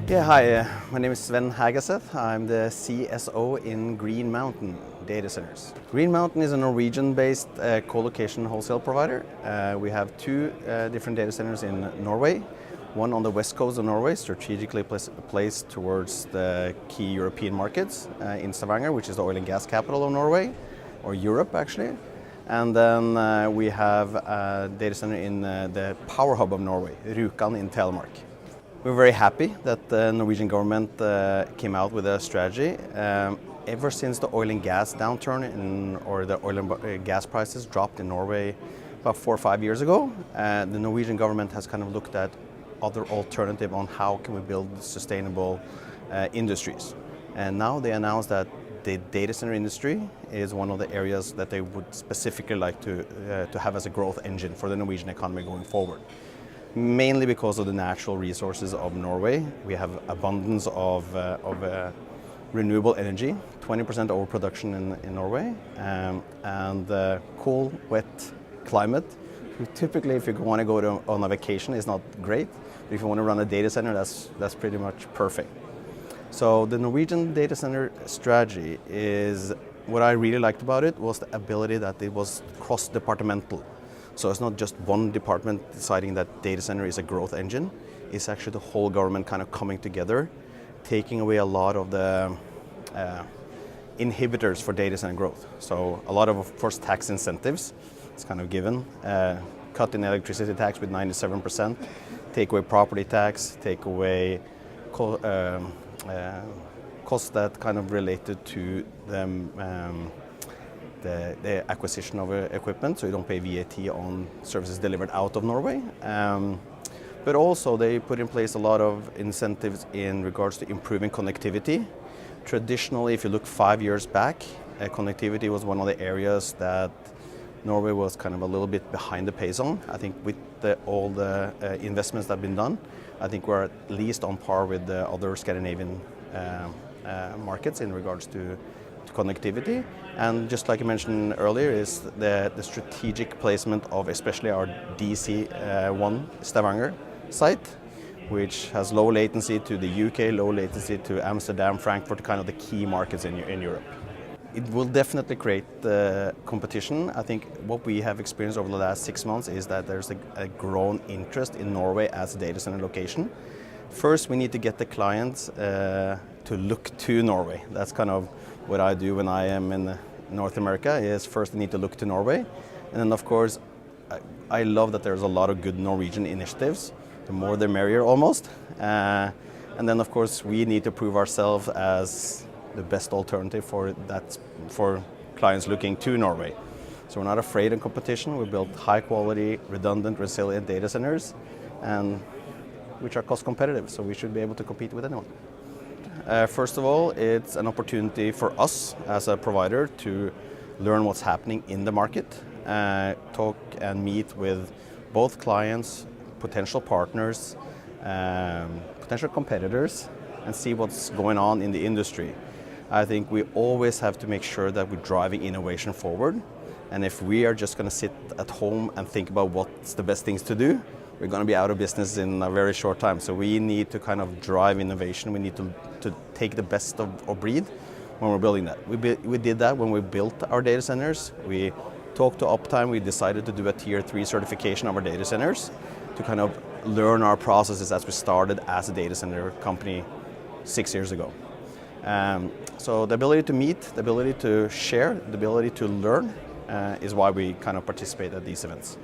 Yeah, hi, my name is Svein Hagaseth. I'm the CSO in Green Mountain Data Centers. Green Mountain is a Norwegian-based co-location wholesale provider. We have two different data centers in Norway, one on the west coast of Norway, strategically placed towards the key European markets in Stavanger, which is the oil and gas capital of Norway, or Europe actually. And then we have a data center in the power hub of Norway, Rjukan in Telemark. We're very happy that the Norwegian government came out with a strategy. Ever since the oil and gas downturn or the oil and gas prices dropped in Norway about 4 or 5 years ago, the Norwegian government has kind of looked at other alternative on how can we build sustainable industries. And now they announced that the data center industry is one of the areas that they would specifically like to have as a growth engine for the Norwegian economy going forward. Mainly because of the natural resources of Norway. We have abundance of renewable energy, 20% overproduction in Norway, and cool, wet climate. Typically, if you want to go on a vacation, it's not great. But if you want to run a data center, that's pretty much perfect. So the Norwegian data center strategy is, what I really liked about it was the ability that it was cross-departmental. So it's not just one department deciding that data center is a growth engine. It's actually the whole government kind of coming together, taking away a lot of the inhibitors for data center growth. So a lot of course, tax incentives, it's kind of given. Cut in electricity tax with 97%, take away property tax, take away costs that kind of related to them. The acquisition of equipment, so you don't pay VAT on services delivered out of Norway. But also they put in place a lot of incentives in regards to improving connectivity. Traditionally, if you look 5 years back, connectivity was one of the areas that Norway was kind of a little bit behind the pace on. I think with all the investments that have been done, I think we're at least on par with the other Scandinavian markets in regards to connectivity. And just like I mentioned earlier, is the strategic placement of especially our DC1 Stavanger site, which has low latency to the UK, low latency to Amsterdam, Frankfurt, kind of the key markets in Europe. It will definitely create competition. I think what we have experienced over the last 6 months is that there's a grown interest in Norway as a data center location. First, we need to get the clients to look to Norway. That's kind of what I do when I am in North America, is first I need to look to Norway. And then of course, I love that there's a lot of good Norwegian initiatives. The more the merrier almost. And then of course, we need to prove ourselves as the best alternative for clients looking to Norway. So we're not afraid of competition. We build high quality, redundant, resilient data centers, and which are cost competitive, so we should be able to compete with anyone. First of all, it's an opportunity for us as a provider to learn what's happening in the market, talk and meet with both clients, potential partners, potential competitors, and see what's going on in the industry. I think we always have to make sure that we're driving innovation forward. And if we are just going to sit at home and think about what's the best things to do, we're going to be out of business in a very short time. So we need to kind of drive innovation. We need to take the best of breed when we're building that. We did that when we built our data centers. We talked to Uptime. We decided to do a Tier 3 certification of our data centers to kind of learn our processes as we started as a data center company 6 years ago. So the ability to meet, the ability to share, the ability to learn is why we kind of participate at these events.